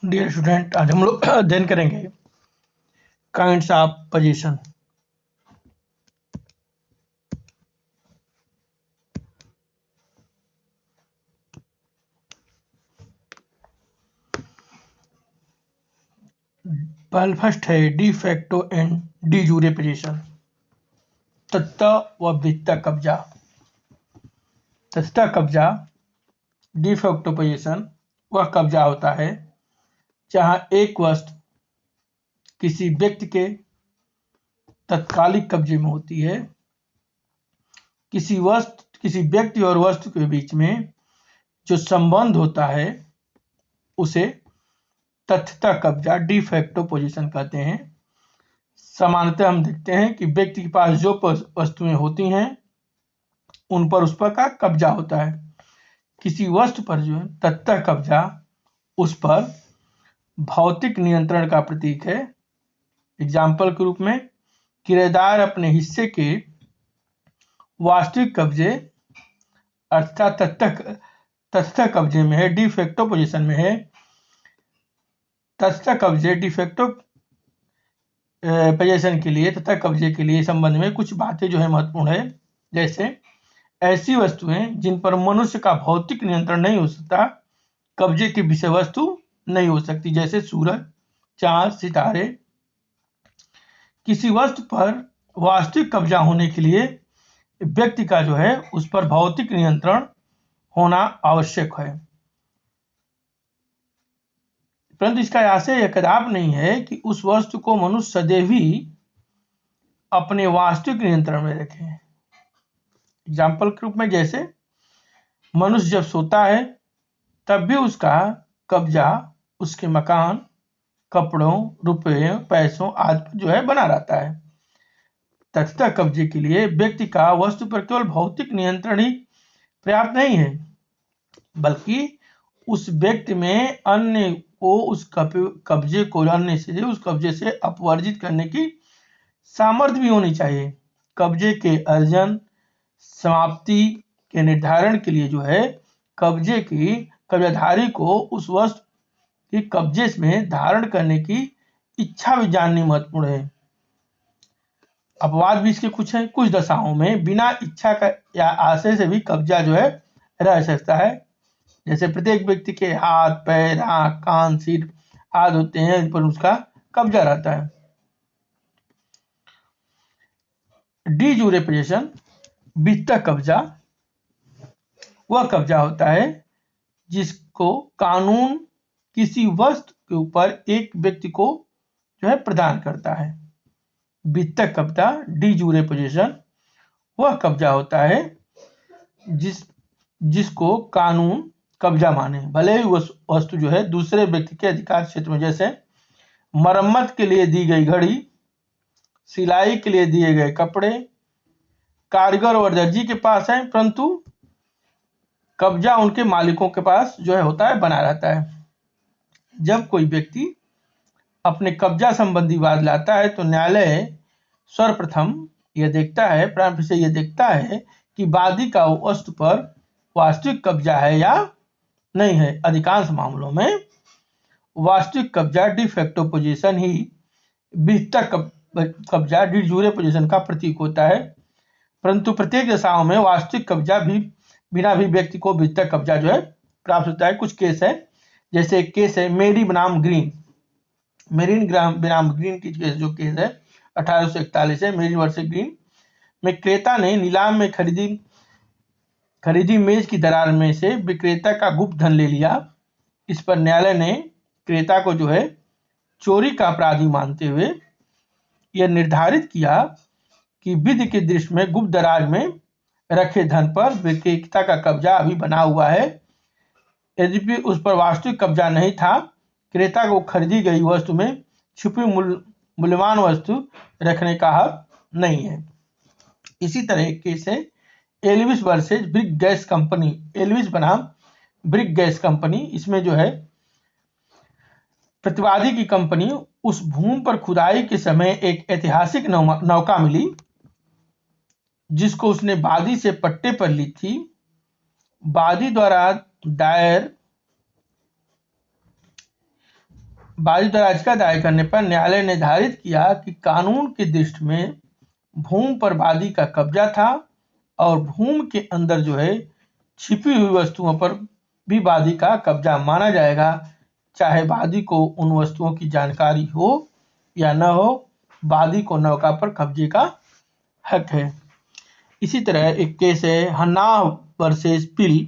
Dear student, आज हम लोग अध्ययन करेंगे काइंड्स ऑफ पोजीशन। फर्स्ट है de facto and de jure position. तत्ता व वित्ता कब्जा। तत्ता कब्जा डी फैक्टो पोजीशन वह कब्जा होता है जहां एक वस्तु किसी व्यक्ति के तत्कालिक कब्जे में होती है। किसी व्यक्ति और वस्तु के बीच में जो संबंध होता है उसे तथ्यता कब्जा डी फैक्टो पोजीशन कहते हैं। सामान्यतः हम देखते हैं कि व्यक्ति के पास जो वस्तुएं होती हैं उन पर उस पर का कब्जा होता है। किसी वस्तु पर जो है तथ्यता कब्जा उस पर भौतिक नियंत्रण का प्रतीक है। एग्जाम्पल के रूप में किराएदार अपने हिस्से के वास्तविक कब्जे अर्थात तथ्यता कब्जे में है, डी फैक्टो पोजीशन में है। तथ्यता कब्जे डी फैक्टो पोजीशन के लिए तथा कब्जे के लिए संबंध में कुछ बातें जो है महत्वपूर्ण है। जैसे ऐसी वस्तुएं जिन पर मनुष्य का भौतिक नियंत्रण नहीं हो सकता कब्जे की विषय वस्तु नहीं हो सकती, जैसे सूरज, चांद, सितारे। किसी वस्तु पर वास्तविक कब्जा होने के लिए व्यक्ति का जो है उस पर भौतिक नियंत्रण होना आवश्यक है, परंतु इसका आशय यह कदाप नहीं है कि उस वस्तु को मनुष्य सदैव ही अपने वास्तविक नियंत्रण में रखे। एग्जाम्पल के रूप में जैसे मनुष्य जब सोता है तब भी उसका कब्जा उसके मकान, कपड़ों, रुपए, पैसों आदि पर जो है बना रहता है। तथ्यता कब्जे के लिए व्यक्ति का वस्तु पर केवल भौतिक नियंत्रण ही पर्याप्त नहीं है, बल्कि उस व्यक्ति में अन्य को उस कब्जे को उस कब्जे से अपवर्जित करने की सामर्थ्य भी होनी चाहिए। कब्जे के अर्जन समाप्ति के निर्धारण के लिए जो है कब्जाधारी को उस वस्तु की कब्जे में धारण करने की इच्छा भी जाननी महत्वपूर्ण है। अपवाद भी इसके कुछ हैं। कुछ दशाओं में बिना इच्छा का या आशय से भी कब्जा जो है रह सकता है, जैसे प्रत्येक व्यक्ति के हाथ, पैर, आंख, कान, सिर आदि होते हैं, इन पर उसका कब्जा रहता है। डी यूरे पोजीशन वित्ता कब्जा वह कब्जा होता है जिसको कानून किसी वस्तु के ऊपर एक व्यक्ति को जो है प्रदान करता है। वित्ता कब्जा डी यूरे पोजीशन वह कब्जा होता है जिसको कानून कब्जा माने, भले ही वस्तु जो है दूसरे व्यक्ति के अधिकार क्षेत्र में, जैसे मरम्मत के लिए दी गई घड़ी, सिलाई के लिए दिए गए कपड़े कारीगर और दर्जी के पास है, परंतु कब्जा उनके मालिकों के पास जो है होता है, बना रहता है। जब कोई व्यक्ति अपने कब्जा संबंधी वाद लाता है तो न्यायालय सर्वप्रथम यह देखता है कि वादी का वस्तु पर वास्तविक कब्जा है या नहीं है। अधिकांश मामलों में वास्तविक कब्जा डी फैक्टो पोजीशन ही वित्ता कब्जा डी यूरे पोजीशन का प्रतीक होता है, परंतु प्रत्येक दशाओं में वास्तविक कब्जा भी बिना भी व्यक्ति को वित्ता कब्जा जो है प्राप्त होता है। कुछ केस है, जैसे एक केस है मेरी बनाम ग्रीन की जो केस है 1841 है, मेरी वर्सेस ग्रीन में क्रेता ने नीलाम में खरीदी मेज की दरार में से विक्रेता का गुप्त धन ले लिया। इस पर न्यायालय ने क्रेता को जो है चोरी का अपराधी मानते हुए यह निर्धारित किया कि विधि की दृष्टि में गुप्त दरार में रखे धन पर विक्रेता का कब्जा अभी बना हुआ है, यद्यपि उस पर वास्तविक कब्जा नहीं था। क्रेता को खरीदी गई वस्तु में छुपी मूल्यवान वस्तु रखने का हक नहीं है। इसी तरह एक केस है Elvis versus brick gas company, Elvis बनाम ब्रिक गैस कंपनी। इसमें जो है प्रतिवादी की कंपनी उस भूमि पर खुदाई के समय एक ऐतिहासिक नौका मिली जिसको उसने वादी से पट्टे पर ली थी। वादी द्वारा दायर बादी द्वारा याचिका दायर करने पर न्यायालय ने निर्धारित किया कि कानून की दृष्टि में भूमि पर वादी का कब्जा था और भूमि के अंदर जो है छिपी हुई वस्तुओं पर भी वादी का कब्जा माना जाएगा, चाहे वादी को उन वस्तुओं की जानकारी हो या न हो, वादी को नौका पर कब्जे का हक है। इसी तरह एक केस है हन्ना वर्सेस पिल।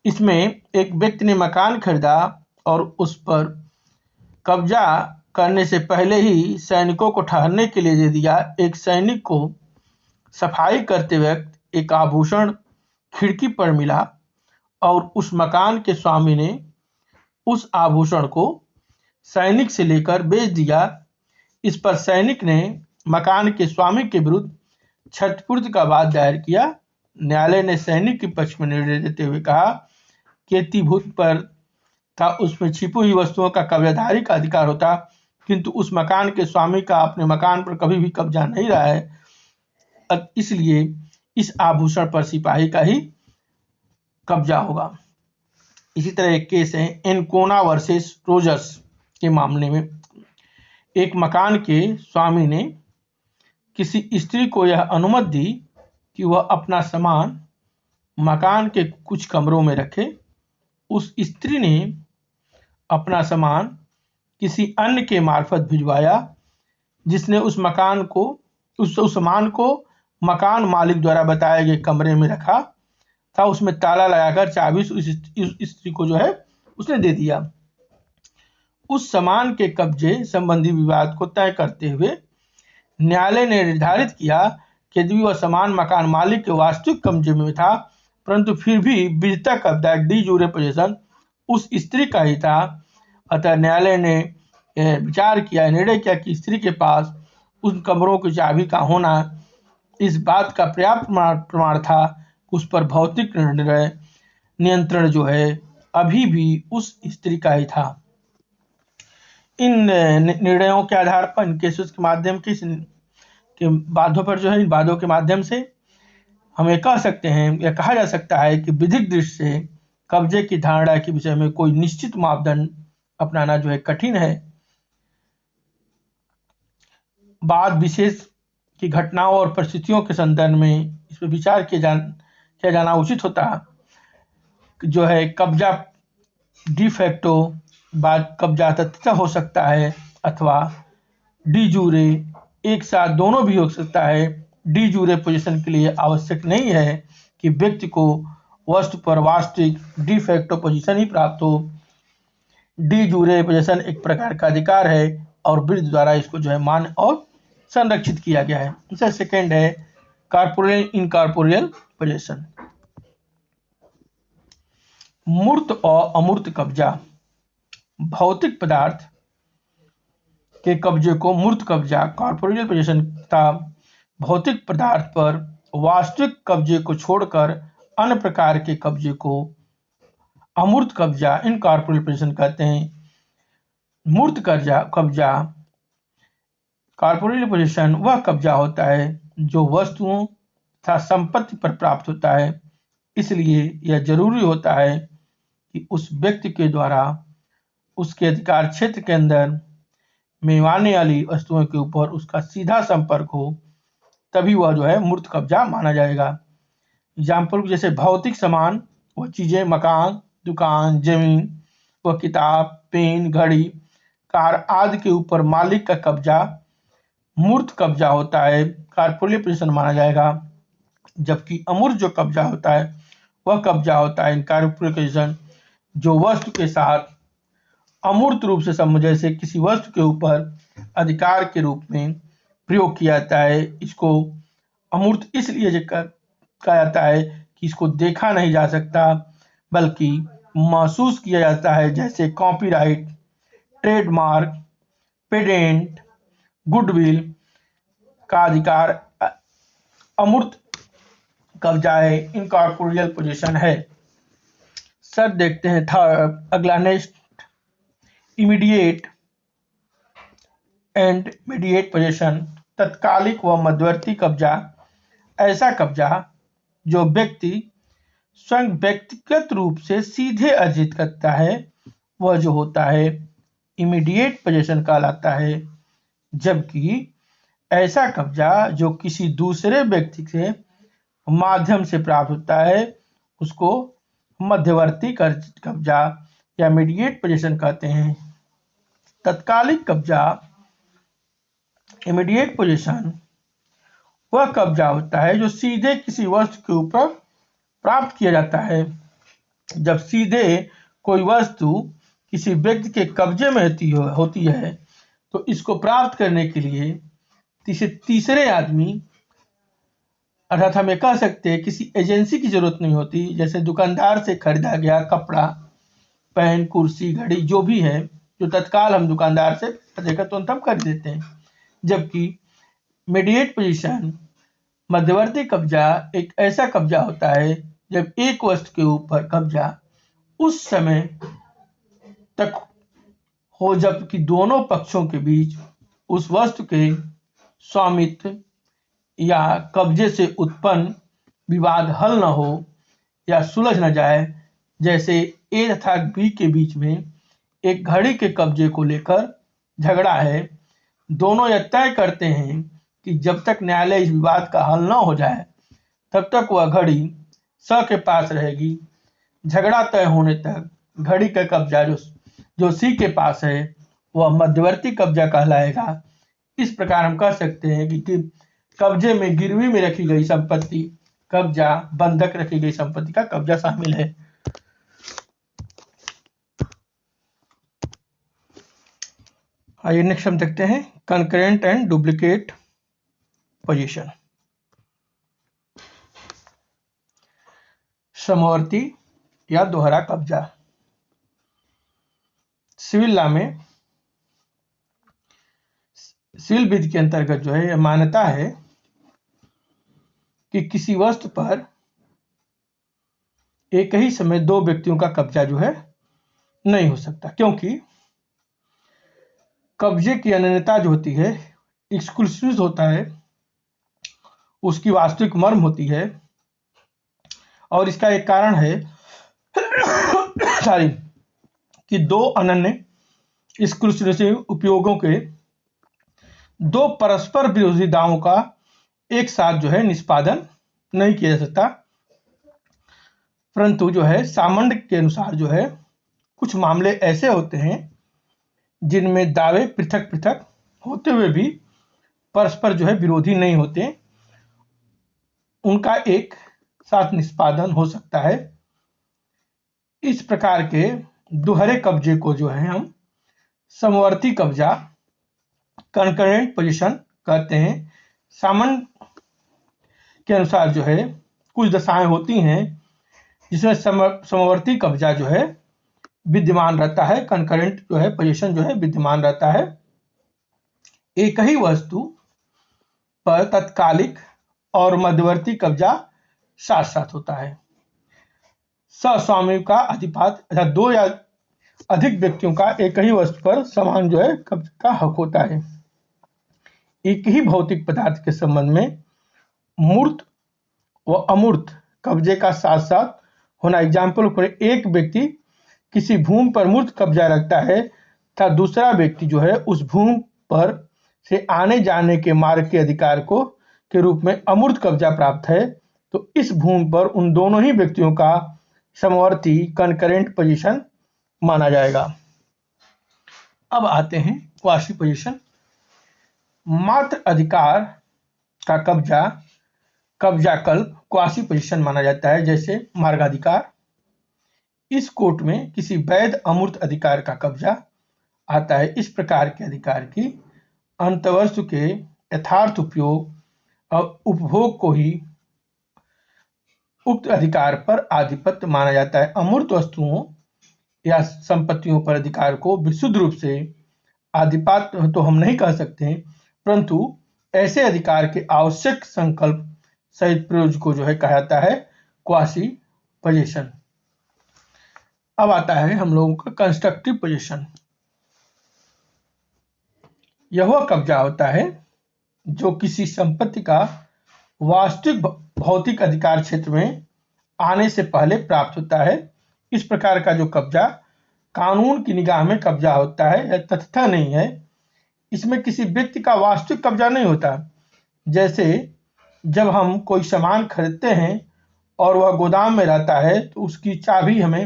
इसमें एक व्यक्ति ने मकान खरीदा और उस पर कब्जा करने से पहले ही सैनिकों को ठहरने के लिए दे दिया। एक सैनिक को सफाई करते वक्त एक आभूषण खिड़की पर मिला और उस मकान के स्वामी ने उस आभूषण को सैनिक से लेकर बेच दिया। इस पर सैनिक ने मकान के स्वामी के विरुद्ध क्षतिपूर्ति का वाद दायर किया। न्यायालय ने सैनिक के पक्ष में निर्णय देते हुए कहा कि यतिभूत पर था उसमें छिपी हुई वस्तुओं का कब्जाधारी का अधिकार होता, किंतु उस मकान के स्वामी का अपने मकान पर कभी भी कब्जा नहीं रहा है, इसलिए इस आभूषण पर सिपाही का ही कब्जा होगा। इसी तरह एक केस है एनकोना वर्सेस रोजर्स के मामले में एक मकान के स्वामी ने किसी स्त्री को यह अनुमति दी कि वह अपना सामान मकान के कुछ कमरों में रखे। उस स्त्री ने अपना सामान किसी अन्य के मार्फत भिजवाया, जिसने उस सामान को मकान मालिक द्वारा बताए गए कमरे में रखा था। उसमें ताला लगाकर चाबी उस स्त्री को जो है उसने दे दिया। उस सामान के कब्जे संबंधी विवाद को तय करते हुए न्यायालय ने निर्धारित किया कि यदि वह सामान मकान मालिक के वास्तविक कब्जे में था, परंतु फिर भी विधिता कब्जा डी जूरे पोजीशन उस स्त्री का ही था। अतः न्यायालय ने विचार किया, निर्णय किया कि स्त्री के पास उन कमरों की चाबी का होना इस बात का पर्याप्त प्रमाण था कि उस पर भौतिक नियंत्रण जो है अभी भी उस स्त्री का ही था। इन निर्णयों के आधार पर, इन केसेस के माध्यम के वादों पर जो है, इन वादों के माध्यम से हम ये कह सकते हैं या कहा जा सकता है कि विधिक दृष्टि से कब्जे की धारणा के विषय में कोई निश्चित मापदंड अपनाना जो है कठिन है। बाद विशेष की घटनाओं और परिस्थितियों के संदर्भ में इस पर विचार किया जाना उचित होता है। जो है कब्जा डिफैक्टो बाद कब्जा तथ्यतः हो सकता है अथवा डी जूरे, एक साथ दोनों भी हो सकता है। डी जूरे पोजीशन के लिए आवश्यक नहीं है कि व्यक्ति को वस्तु पर वास्तविक डिफैक्टो पोजीशन ही प्राप्त हो। डी जूरे पोजीशन एक प्रकार का अधिकार है और वृद्ध द्वारा इसको जो है मान्य और संरक्षित किया गया है। दूसरा सेकंड है कॉर्पोरियल इनकॉर्पोरियल पोजीशन। मूर्त और अमूर्त कब्जा। भौतिक पदार्थ के कब्जे को मूर्त कब्जा कॉर्पोरियल पोजीशन तथा भौतिक पदार्थ पर वास्तविक कब्जे को छोड़कर अन्य प्रकार के कब्जे को अमूर्त कब्जा इनकॉर्पोरियल पोजीशन कहते हैं। मूर्त कब्जा कॉर्पोरियल पोजीशन वह कब्जा होता है जो वस्तुओं तथा संपत्ति पर प्राप्त होता है। इसलिए यह जरूरी होता है कि उस व्यक्ति के द्वारा उसके अधिकार क्षेत्र के अंदर में आने वाली वस्तुओं के ऊपर उसका सीधा संपर्क हो, तभी वह जो है मूर्त कब्जा माना जाएगा। एग्जाम्पल जैसे भौतिक सामान, वह चीजें, मकान, दुकान, जमीन, वह किताब, पेन, घड़ी, कार आदि के ऊपर मालिक का कब्जा मूर्त कब्जा होता है, कॉर्पोरियल पोजीशन माना जाएगा। जबकि अमूर्त जो कब्जा होता है वह कब्जा होता है इनकॉर्पोरियल पोजीशन, जो वस्तु के साथ अमूर्त रूप से संबंध, जैसे किसी वस्तु के ऊपर अधिकार के रूप में प्रयोग किया जाता है। इसको अमूर्त इसलिए कहा जाता है कि इसको देखा नहीं जा सकता बल्कि महसूस किया जाता है, जैसे कॉपीराइट, ट्रेडमार्क, पेटेंट, गुडविल का अधिकार अमूर्त कब्जा है, इनकॉर्पोरियल पोजीशन है। सर देखते हैं अगला next immediate and mediate position. तत्कालिक व मध्यवर्ती कब्जा ऐसा कब्जा जो व्यक्ति स्वयं व्यक्तिगत रूप से सीधे अर्जित करता है, वह जो होता है इमीडिएट पोजेशन कहलाता है, जबकि ऐसा कब्जा जो किसी दूसरे व्यक्ति के माध्यम से प्राप्त होता है उसको मध्यवर्ती कब्जा या मीडिएट पोजेशन कहते हैं। तत्कालिक कब्जा इमीडिएट पोजेशन वह कब्जा होता है जो सीधे किसी वस्तु के ऊपर प्राप्त किया जाता है। जब सीधे कोई वस्तु किसी व्यक्ति के कब्जे में होती है तो इसको प्राप्त करने के लिए तीसरे आदमी, अर्थात हम ये कह सकते हैं किसी एजेंसी की जरूरत नहीं होती। जैसे दुकानदार से खरीदा गया कपड़ा, पेन, कुर्सी, घड़ी जो भी है, जो तत्काल हम दुकानदार से देकर तुरंत हम खरीद देते हैं। जबकि मीडिएट पोजीशन मध्यवर्ती कब्जा एक ऐसा कब्जा होता है जब एक वस्तु के ऊपर कब्जा उस समय तक हो जबकि दोनों पक्षों के बीच उस वस्तु के स्वामित्व या कब्जे से उत्पन्न विवाद हल न हो या सुलझ न जाए। जैसे ए तथा बी के बीच में एक घड़ी के कब्जे को लेकर झगड़ा है। दोनों यह तय करते हैं कि जब तक न्यायालय इस विवाद का हल न हो जाए तब तक वह घड़ी स के पास रहेगी। झगड़ा तय होने तक घड़ी का कब्जा जो सी के पास है वह मध्यवर्ती कब्जा कहलाएगा। इस प्रकार हम कह सकते हैं कि कब्जे में गिरवी में रखी गई संपत्ति, कब्जा बंधक रखी गई संपत्ति का कब्जा शामिल है। आइए नेक्स्ट हम देखते हैं कंकरेंट एंड डुप्लीकेट पोजीशन। समवर्ती या दोहरा कब्जा। सिविल लॉ में सिविल विधि के अंतर्गत जो है यह मान्यता है कि किसी वस्तु पर एक ही समय दो व्यक्तियों का कब्जा जो है नहीं हो सकता, क्योंकि कब्जे की अनन्यता जो होती है, एक्सक्लूसिव होता है, उसकी वास्तविक मर्म होती है। और इसका एक कारण है कि दो अनन्य एक्सक्लूसिव उपयोगों के दो परस्पर विरोधी दावों का एक साथ जो है निष्पादन नहीं किया जा सकता। परंतु जो है सामंड के अनुसार जो है कुछ मामले ऐसे होते हैं जिनमें दावे पृथक पृथक होते हुए भी परस्पर जो है विरोधी नहीं होते, उनका एक साथ निष्पादन हो सकता है। इस प्रकार के दोहरे कब्जे को जो है हम समवर्ती कब्जा कंकरेंट पोजीशन कहते हैं। सामंड के अनुसार जो है कुछ दशाएं होती हैं जिसमें समवर्ती कब्जा जो है विद्यमान रहता है, कंकरेंट जो है पोजीशन जो है विद्यमान रहता है। एक ही वस्तु पर तत्कालिक और मध्यवर्ती कब्जा साथ साथ होता है। सस्वामित्व का अधिपात, अर्थात दो या अधिक व्यक्तियों का एक ही वस्तु पर समान जो है कब्जे का हक होता है। एक ही भौतिक पदार्थ के संबंध में मूर्त व अमूर्त कब्जे का साथ साथ होना। एग्जाम्पल पर एक व्यक्ति किसी भूमि पर मूर्त कब्जा रखता है तथा दूसरा व्यक्ति जो है उस भूमि पर से आने जाने के मार्ग के अधिकार को के रूप में अमूर्त कब्जा प्राप्त है, तो इस भूमि पर उन दोनों ही व्यक्तियों का समवर्ती कंकरेंट पोजीशन माना जाएगा। अब आते हैं क्वासी पोजीशन। मात्र अधिकार का कब्जाकल्प क्वासी पोजीशन माना जाता है। जैसे मार्गाधिकार, इस कोर्ट में किसी वैध अमूर्त अधिकार का कब्जा आता है। इस प्रकार के अधिकार की अंतवस्तु के यथार्थ उपयोग और उपभोग को ही उक्त अधिकार पर आधिपत्य माना जाता है। अमूर्त वस्तुओं या संपत्तियों पर अधिकार को विशुद्ध रूप से आधिपत्य तो हम नहीं कह सकते, परंतु ऐसे अधिकार के आवश्यक संकल्प सहित प्रयोग को जो है कहा जाता है क्वासी पोजीशन। अब आता है हम लोगों का कंस्ट्रक्टिव पोजीशन। यह वह कब्जा होता है जो किसी संपत्ति का वास्तविक भौतिक अधिकार क्षेत्र में आने से पहले प्राप्त होता है। इस प्रकार का जो कब्जा कानून की निगाह में कब्जा होता है, यह तथ्य नहीं है। इसमें किसी व्यक्ति का वास्तविक कब्जा नहीं होता। जैसे जब हम कोई सामान खरीदते हैं और वह गोदाम में रहता है तो उसकी चाबी हमें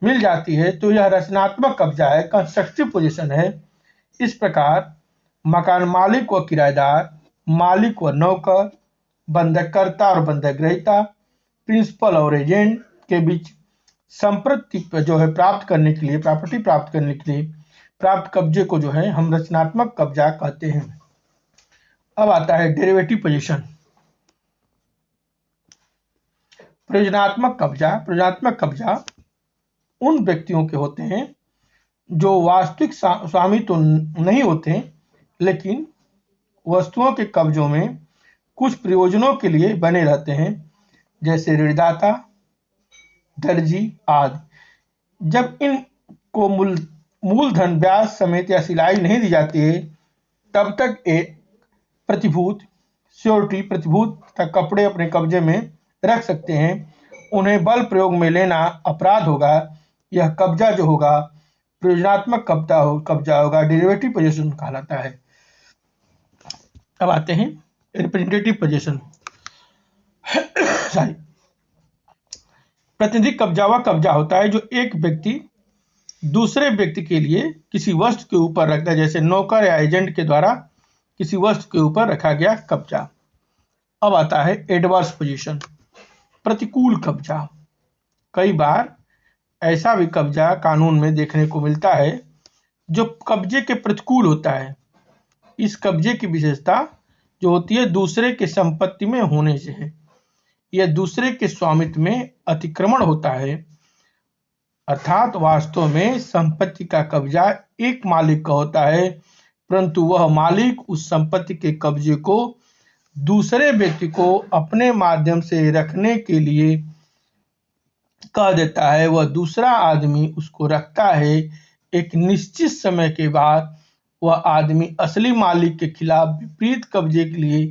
मिल जाती है, तो यह रचनात्मक कब्जा है, कंस्ट्रक्टिव पोजीशन है। इस प्रकार मकान मालिक व किराएदार, मालिक व नौकर, बंधककर्ता और बंधक ग्रहीता, प्रिंसिपल और एजेंट के बीच संपत्ति जो है प्राप्त करने के लिए, प्रॉपर्टी प्राप्त करने के लिए प्राप्त कब्जे को जो है हम रचनात्मक कब्जा कहते हैं। अब आता है डेरिवेटिव पोजीशन। प्रयोजनात्मक कब्जा। प्रयोजनात्मक कब्जा उन व्यक्तियों के होते हैं जो वास्तविक स्वामी तो नहीं होते, लेकिन वस्तुओं के कब्जों में कुछ प्रयोजनों के लिए बने रहते हैं, जैसे ऋणदाता, दर्जी आदि। जब इनको मूलधन, ब्याज समेत या सिलाई नहीं दी जाती है, तब तक एक प्रतिभूत, श्योरिटी प्रतिभूत तथा कपड़े अपने कब्जे में रख सकते हैं। उन्हें बल प्रयोग में लेना अपराध होगा। यह कब्जा जो होगा प्रयोजनात्मक कब्जा होगा, डेरिवेटिव पोजीशन कहलाता है। अब आते हैं रिप्रेजेंटेटिव पोजीशन। सॉरी, प्रतिनिधि कब्जा वह कब्जा होता है जो एक व्यक्ति दूसरे व्यक्ति के लिए किसी वस्तु के ऊपर रखता है, जैसे नौकर या एजेंट के द्वारा किसी वस्तु के ऊपर रखा गया कब्जा। अब आता है एडवर्स पोजीशन, प्रतिकूल कब्जा। कई बार ऐसा भी कब्जा कानून में देखने को मिलता है जो कब्जे के प्रतिकूल होता है। इस कब्जे की विशेषता जो होती है दूसरे के संपत्ति में होने से है। यह दूसरे के स्वामित्व में अतिक्रमण होता है, अर्थात वास्तव में संपत्ति का कब्जा एक मालिक का होता है, परंतु वह मालिक उस संपत्ति के कब्जे को दूसरे व्यक्ति को अपने माध्यम से रखने के लिए कह देता है। वह दूसरा आदमी उसको रखता है। एक निश्चित समय के बाद वह आदमी असली मालिक के खिलाफ विपरीत कब्जे के लिए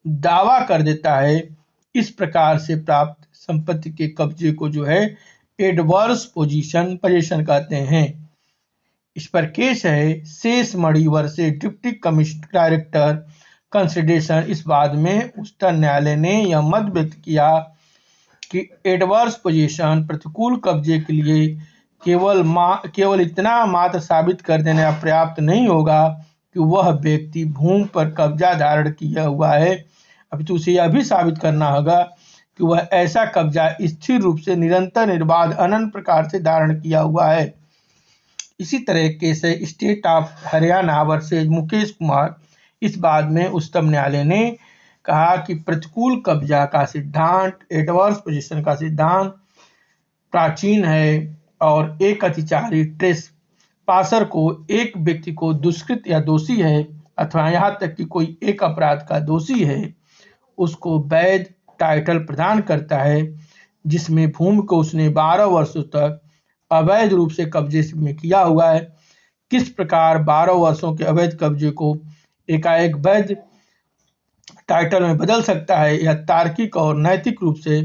दावा कर देता है। इस प्रकार से प्राप्त संपत्ति के कब्जे को जो है एडवर्स पोजीशन कहते हैं। इस पर केस है Sheshmani versus deputy commissioner director consideration. इस बाद में उच्चतम न्यायालय ने यह मत व्यक्त किया कि एडवर्स पोजीशन प्रतिकूल कब्जे के लिए केवल इतना मात्र साबित कर देना पर्याप्त नहीं होगा कि वह व्यक्ति भूमि पर कब्जा धारण किया हुआ है, अपितु उसे यह भी साबित करना होगा कि वह ऐसा कब्जा स्थिर रूप से निरंतर निर्बाध अनंत प्रकार से धारण किया हुआ है। इसी तरह केस है state of Haryana versus Mukesh Kumar. इस बाद में उच्चतम न्यायालय ने कहा कि प्रतिकूल कब्जा का सिद्धांत, एडवर्स पोजीशन का सिद्धांत प्राचीन है और एक अतिचारी ट्रेस पासर को एक व्यक्ति को दुष्कृत या दोषी है अथवा यहाँ तक कि कोई एक अपराध का दोषी है, उसको वैध टाइटल प्रदान करता है जिसमें भूमि को उसने 12 वर्षों तक अवैध रूप से कब्जे में किया हुआ है। किस प्रकार 12 वर्षों के अवैध कब्जे को एकाएक वैध टाइटल में बदल सकता है, यह तार्किक और नैतिक रूप से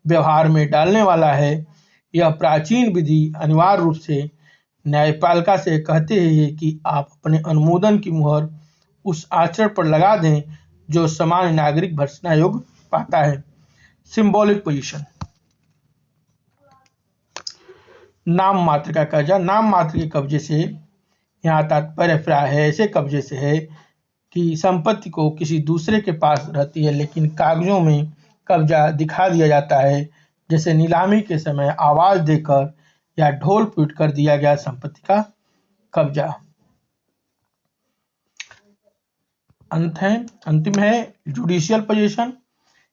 व्यवहार में डालने वाला है। यह प्राचीन विधि अनिवार्य रूप से न्यायपालिका से कहते हैं कि आप अपने अनुमोदन की मुहर उस आचरण पर लगा दें जो सामान्य नागरिक भर्त्सना योग्य पाता है। सिंबॉलिक पोजीशन, नाम मात्र का कब्जा। नाम मात्र के कब्जे से यहाँ तात्पर्य प्राय है ऐसे कब्जे से है कि संपत्ति को किसी दूसरे के पास रहती है लेकिन कागजों में कब्जा दिखा दिया जाता है, जैसे नीलामी के समय आवाज देकर या ढोल पीट कर दिया गया संपत्ति का कब्जा। अंतिम है जुडिशियल पोजीशन।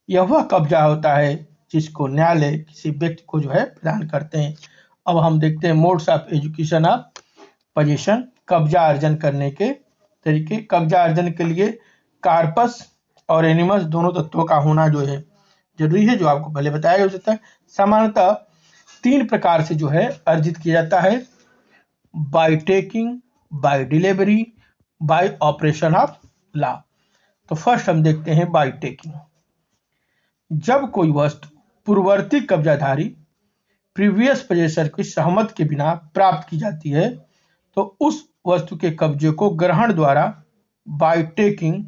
यह वह कब्जा होता है जिसको न्यायालय किसी व्यक्ति को जो है प्रदान करते हैं। अब हम देखते हैं modes of education of position, कब्जा अर्जन करने के तरीके। कब्जा अर्जन के लिए कार्पस और एनिमस दोनों तत्वों का होना जो है जरूरी है, जो आपको पहले बताया हो सकता है। सामान्यतः 3 प्रकार से जो है अर्जित किया जाता है, by taking, by delivery, by operation of law. तो फर्स्ट हम देखते हैं बाय टेकिंग। जब कोई वस्तु पूर्ववर्ती कब्जाधारी प्रीवियस पोजेसर की सहमति के बिना प्राप्त की जाती है तो उस वस्तु के कब्जे को ग्रहण द्वारा बाय टेकिंग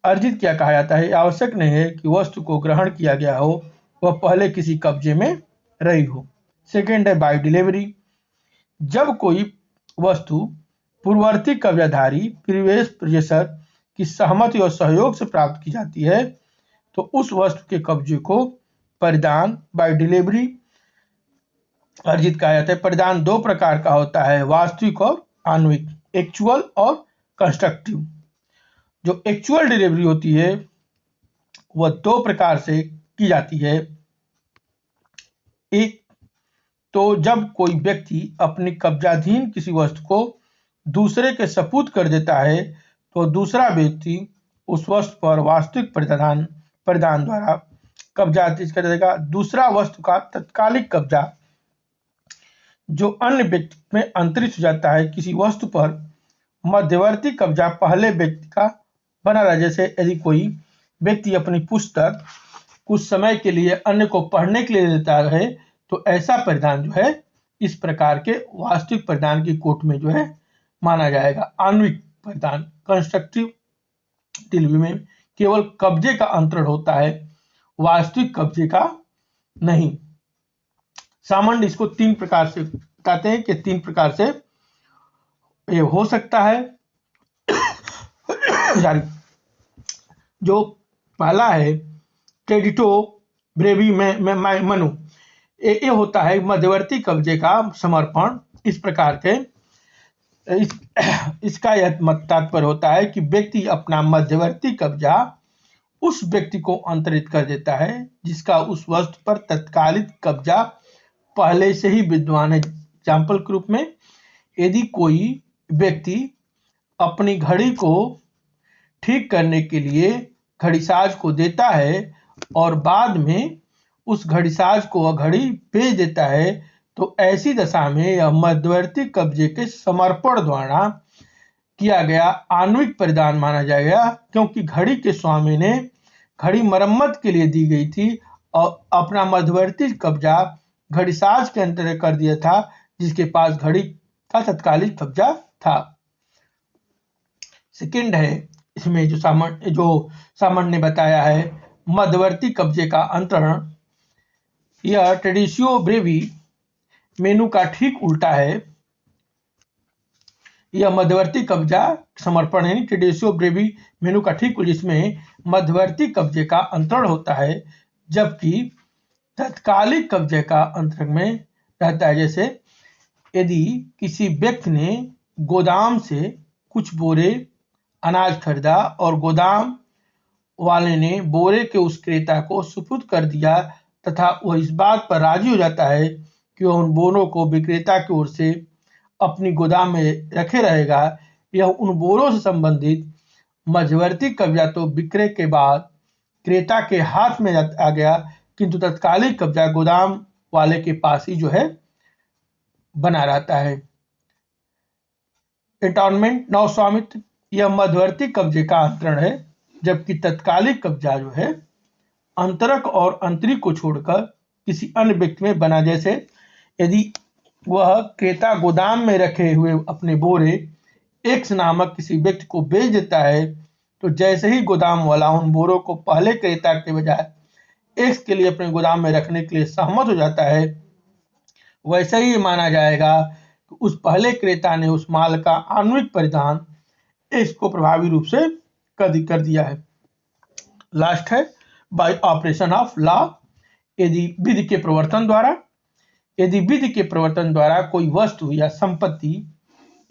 अर्जित किया कहा जाता है। आवश्यक नहीं है कि वस्तु को ग्रहण किया गया हो वह पहले किसी कब्जे में रही हो। सेकेंड है बाय डिलीवरी। जब कोई वस्तु पूर्ववर्ती कब्जाधारी प्रीवियस पोजेसर की सहमति और सहयोग से प्राप्त की जाती है तो उस वस्तु के कब्जे को परिधान बाय डिलीवरी अर्जित कहा जाता है। परिधान दो प्रकार का होता है, वास्तविक और आणविक, एक्चुअल और कंस्ट्रक्टिव। जो एक्चुअल डिलीवरी होती है वह दो प्रकार से की जाती है। एक तो जब कोई व्यक्ति अपनी कब्जाधीन किसी वस्तु को दूसरे के सपूत कर देता है तो दूसरा व्यक्ति उस वस्तु पर वास्तविक परिधान द्वारा कब्जा कर देगा। दूसरा वस्तु का तत्कालिक कब्जा जो अन्य व्यक्ति में अंतरित हो जाता है। किसी वस्तु पर मध्यवर्ती कब्जा पहले व्यक्ति का बना रहा। जैसे यदि कोई व्यक्ति अपनी पुस्तक कुछ समय के लिए अन्य को पढ़ने के लिए देता है तो ऐसा परिधान जो है इस प्रकार के वास्तविक परिधान की कोट में जो है माना जाएगा। आणविक परिधान कंस्ट्रक्टिव डिलीवरी में केवल कब्जे का अंतरण होता है, वास्तविक कब्जे का नहीं। सामान्य इसको तीन प्रकार से कहते हैं कि तीन प्रकार से ये हो सकता है। जो पहला है क्रेडिटो ब्रेवी मनु, ये होता है मध्यवर्ती कब्जे का समर्पण। इस प्रकार के इसका यह तात्पर्य होता है कि व्यक्ति अपना मध्यवर्ती कब्जा उस व्यक्ति को अंतरित कर देता है जिसका उस वस्तु पर तत्कालिक कब्जा पहले से ही विद्यमान है। एग्जाम्पल के रूप में यदि कोई व्यक्ति अपनी घड़ी को ठीक करने के लिए घड़ीसाज को देता है और बाद में उस घड़ीसाज को वह घड़ी बेच देता है तो ऐसी दशा में यह मध्यवर्ती कब्जे के समर्पण द्वारा किया गया आणविक परिधान माना जाएगा, क्योंकि घड़ी के स्वामी ने घड़ी मरम्मत के लिए दी गई थी और अपना मध्यवर्ती कब्जा घड़ीसाज के अंतर्गत कर दिया था जिसके पास घड़ी का तत्कालिक कब्जा था। सेकंड है इसमें जो सामान्य ने बताया है मध्यवर्ती कब्जे का अंतरण, यह ट्रेडिशियो ब्रेवी मेनू का ठीक उल्टा है। यह मध्यवर्ती कब्जा समर्पण है ट्रेडिशियो ब्रेवी मेनू का ठीक उल्टा, जिसमें मध्यवर्ती कब्जे का अंतरण होता है जबकि तत्कालिक कब्जे का अंतरण में रहता है। जैसे यदि किसी व्यक्ति ने गोदाम से कुछ बोरे अनाज खरीदा और गोदाम वाले ने बोरे के उस क्रेता को सुपुर्द कर दिया तथा वह इस बात पर राजी हो जाता है कि वह उन बोरों को विक्रेता की ओर से अपनी गोदाम में रखे रहेगा, यह उन बोरों से संबंधित मध्यवर्ती कब्जा तो विक्रय के बाद क्रेता के हाथ में आ गया, किंतु तत्कालिक कब्जा गोदाम वाले के पास ही जो है बना रहता है। एंटोनमेंट नव स्वामित्व, यह मध्यवर्ती कब्जे का अंतरण है जबकि तत्कालिक कब्जा जो है अंतरक और अंतरिक को छोड़कर किसी अन्य व्यक्ति में बना। जैसे यदि वह क्रेता गोदाम में रखे हुए अपने बोरे एक्स नामक किसी व्यक्ति को बेच देता है तो जैसे ही गोदाम वाला उन बोरों को पहले क्रेता के बजाय एक्स के लिए अपने गोदाम में रखने के लिए सहमत हो जाता है, वैसे ही माना जाएगा कि उस पहले क्रेता ने उस माल का आणविक परिधान एक्स को प्रभावी रूप से कर दिया है। लास्ट है बाय ऑपरेशन ऑफ लॉ, यदि विधि के प्रवर्तन द्वारा कोई वस्तु या संपत्ति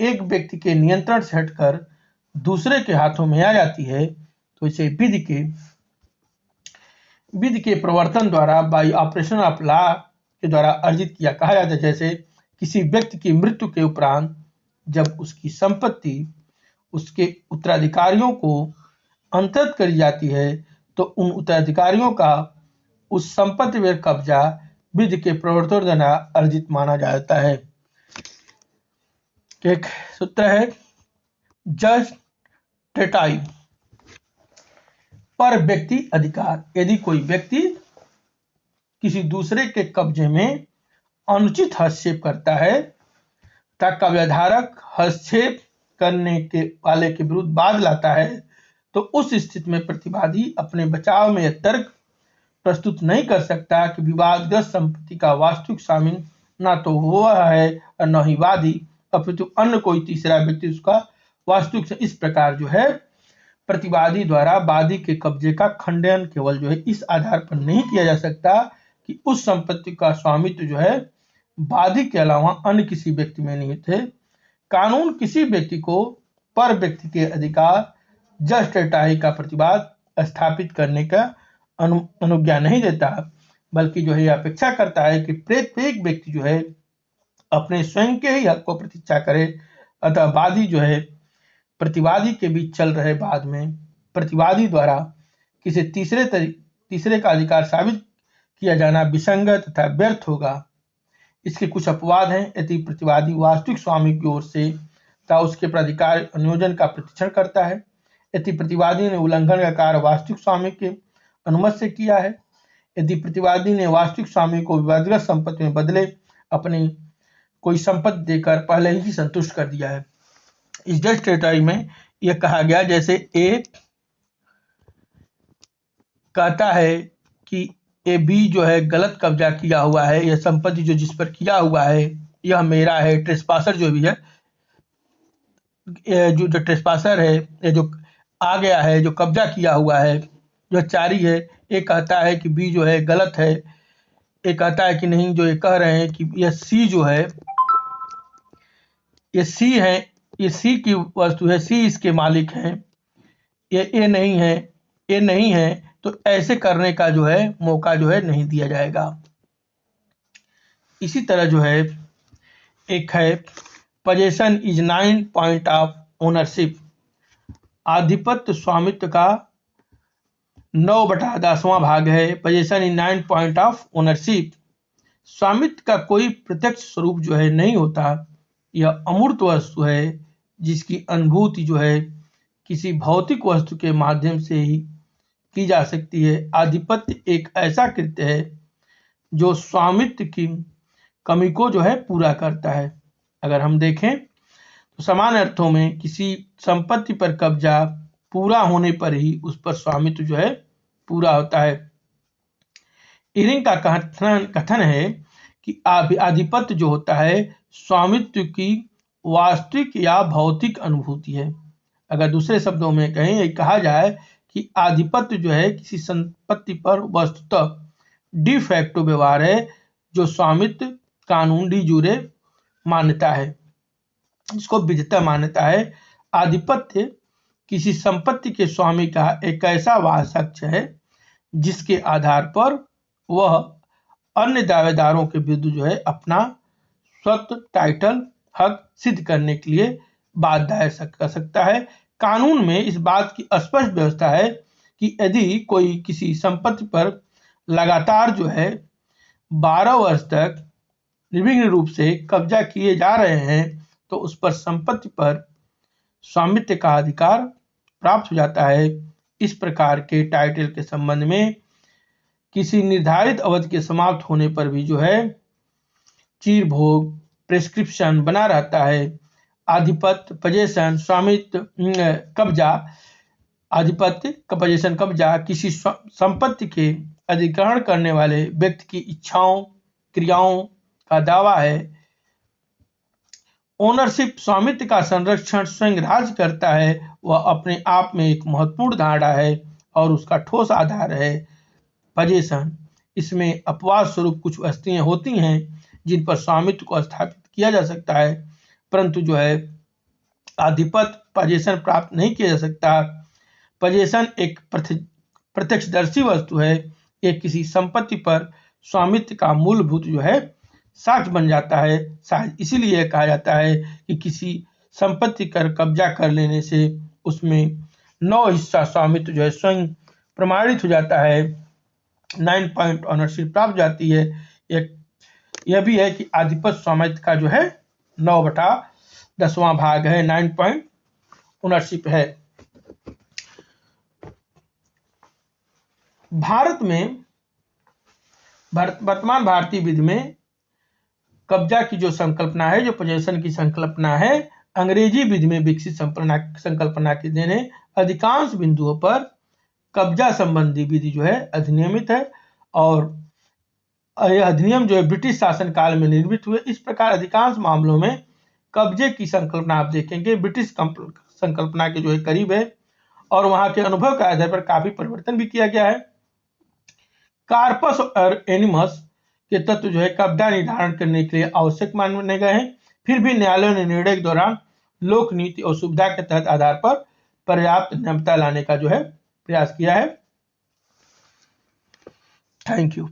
एक व्यक्ति के नियंत्रण से हटकर दूसरे के हाथों में आ जाती है तो इसे विधि के प्रवर्तन द्वारा बाय ऑपरेशन ऑफ लॉ के द्वारा अर्जित किया कहा जाता है। जैसे किसी व्यक्ति की मृत्यु के उपरांत जब उसकी संपत्ति उसके उत्तराधिकारियों को अंतरित करी जाती है तो उन उत्तराधिकारियों का उस संपत्ति पर कब्जा विधि के प्रवर्तन द्वारा अर्जित माना जाता है। एक सूत्र है जज टेटाई, पर व्यक्ति अधिकार, यदि कोई व्यक्ति किसी दूसरे के कब्जे में अनुचित हस्तक्षेप करता है तथा कब्जाधारक हस्तक्षेप करने के वाले के विरुद्ध वाद लाता है, तो उस स्थिति में प्रतिवादी अपने बचाव में यह तर्क प्रस्तुत नहीं कर सकता कि विवादग्रस्त संपत्ति का वास्तविक स्वामी न तो वह है और न ही वादी, अपितु अन्य कोई तीसरा व्यक्ति उसका वास्तविक। इस प्रकार जो है प्रतिवादी द्वारा वादी के कब्जे का खंडन केवल जो है इस आधार पर नहीं किया जा सकता कि उस संपत्ति का स्वामित्व जो है वादी के अलावा अन्य किसी व्यक्ति में निहित है। कानून किसी व्यक्ति को पर व्यक्ति के अधिकार जस्टिटाई का प्रतिवाद स्थापित करने का अनुज्ञा नहीं देता, बल्कि जो है अपेक्षा करता है कि प्रत्येक व्यक्ति जो है अपने स्वयं के ही हक को प्रतीक्षा करे। अतः वादी जो है प्रतिवादी के बीच चल रहे वाद में प्रतिवादी द्वारा किसी तीसरे का अधिकार साबित किया जाना विसंगत तथा व्यर्थ होगा। इसके कुछ अपवाद हैं। यदि प्रतिवादी वास्तविक स्वामी की ओर से तथा उसके प्राधिकार अनुयोजन का प्रतिक्षण करता है, यदि प्रतिवादी ने उल्लंघन का कार्य वास्तविक स्वामी के अनुमति से किया है, यदि प्रतिवादी ने वास्तविक स्वामी को विवादग्रस्त संपत्ति में बदले अपनी कोई संपत्ति देकर पहले ही संतुष्ट कर दिया है। इस जस्टिटाई में यह कहा गया, जैसे ए कहता है कि ए बी जो है गलत कब्जा किया हुआ है, यह संपत्ति जो जिस पर किया हुआ है यह मेरा है। ट्रेसपासर जो भी है, जो ट्रेसपासर है, ये जो आ गया है, जो कब्जा किया हुआ है, जो चारी है, ये कहता है कि बी जो है गलत है। ये कहता है कि नहीं, जो ये कह रहे हैं कि यह सी जो है, ये सी है, ये सी की वस्तु है, सी इसके मालिक हैं, ये ए नहीं है, ये नहीं है, तो ऐसे करने का जो है मौका जो है नहीं दिया जाएगा। इसी तरह जो है एक है possession is 9 point of ownership. आधिपत्य स्वामित्व का 9/10वां भाग है। Possession in 9 point of ownership. स्वामित्व का कोई प्रत्यक्ष स्वरूप जो है नहीं होता, यह अमूर्त वस्तु है जिसकी अनुभूति जो है किसी भौतिक वस्तु के माध्यम से ही की जा सकती है। आधिपत्य एक ऐसा कृत्य है जो स्वामित्व की कमी को जो है पूरा करता है। अगर हम देखें तो समान अर्थों में किसी संपत्ति पर कब्जा पूरा होने पर ही उस पर स्वामित्व जो है पूरा होता है। इरिंग का कथन है कि आधिपत्य जो होता है स्वामित्व की वास्तविक या भौतिक अनुभूति है। अगर दूसरे शब्दों में कहें, कहा जाए कि आधिपत्य जो है किसी संपत्ति पर वस्तुतः डी फैक्टो व्यवहार है, जो स्वामित्व कानून डी जूरे मान्यता है, इसको विधता मान्यता है। आधिपत्य किसी संपत्ति के स्वामी का एक ऐसा वाहसाक्ष्य है जिसके आधार पर वह अन्य दावेदारों के विरुद्ध जो है अपना स्वत्व टाइटल हक सिद्ध करने के लिए वाद दायर कर सकता है। कानून में इस बात की स्पष्ट व्यवस्था है कि यदि कोई किसी संपत्ति पर लगातार जो है 12 वर्ष तक निर्विघ्न रूप से कब्जा किए जा रहे हैं, तो उस पर संपत्ति पर स्वामित्व का अधिकार प्राप्त हो जाता है। इस प्रकार के टाइटल के संबंध में किसी निर्धारित अवधि के समाप्त होने पर भी जो है चीर भोग प्रेस्क्रिप्शन बना रहता है। आधिपत्य पोजेशन स्वामित्व कब्जा, आधिपत्य का पोजेशन कब्जा किसी संपत्ति के अधिग्रहण करने वाले व्यक्ति की इच्छाओं क्रियाओं का दावा है। ओनरशिप स्वामित्व का संरक्षण स्वयं राज्य करता है, वह अपने आप में एक महत्वपूर्ण धारणा है और उसका ठोस आधार है। पोजेशन, इसमें अपवाद स्वरूप कुछ वस्तुएं होती हैं जिन पर स्वामित्व को स्थापित किया जा सकता है, परंतु जो है आधिपत्य पोजेशन प्राप्त नहीं किया जा सकता। पोजेशन एक प्रत्यक्षदर्शी वस्तु है, यह किसी संपत्ति पर स्वामित्व का मूलभूत जो है साक्ष्य बन जाता है। शायद इसीलिए कहा जाता है कि किसी संपत्ति कर कब्जा कर लेने से उसमें 9 हिस्सा स्वामित्व जो है स्वयं प्रमाणित हो जाता है, 9 पॉइंट ओनरशिप प्राप्त जाती है। यह भी है कि आधिपत्य स्वामित्व का जो है 9/10वां भाग है, 9 पॉइंट ओनरशिप है। भारत में वर्तमान भारतीय विधि में कब्जा की जो संकल्पना है, जो पोजेशन की संकल्पना है, अंग्रेजी विधि में विकसित संकल्पना की देने अधिकांश बिंदुओं पर कब्जा संबंधी विधि जो है अधिनियमित है, और यह अधिनियम जो है ब्रिटिश शासन काल में निर्मित हुए। इस प्रकार अधिकांश मामलों में कब्जे की संकल्पना आप देखेंगे ब्रिटिश संकल्पना के जो है करीब है, और वहां के अनुभव के आधार पर काफी परिवर्तन भी किया गया है। कार्पस और एनिमस के तत्व जो है कब्जा निर्धारण करने के लिए आवश्यक माने गए हैं, फिर भी न्यायालय ने निर्णय के दौरान लोक नीति और सुविधा के तहत आधार पर पर्याप्त नियमता लाने का जो है प्रयास किया है। Thank you.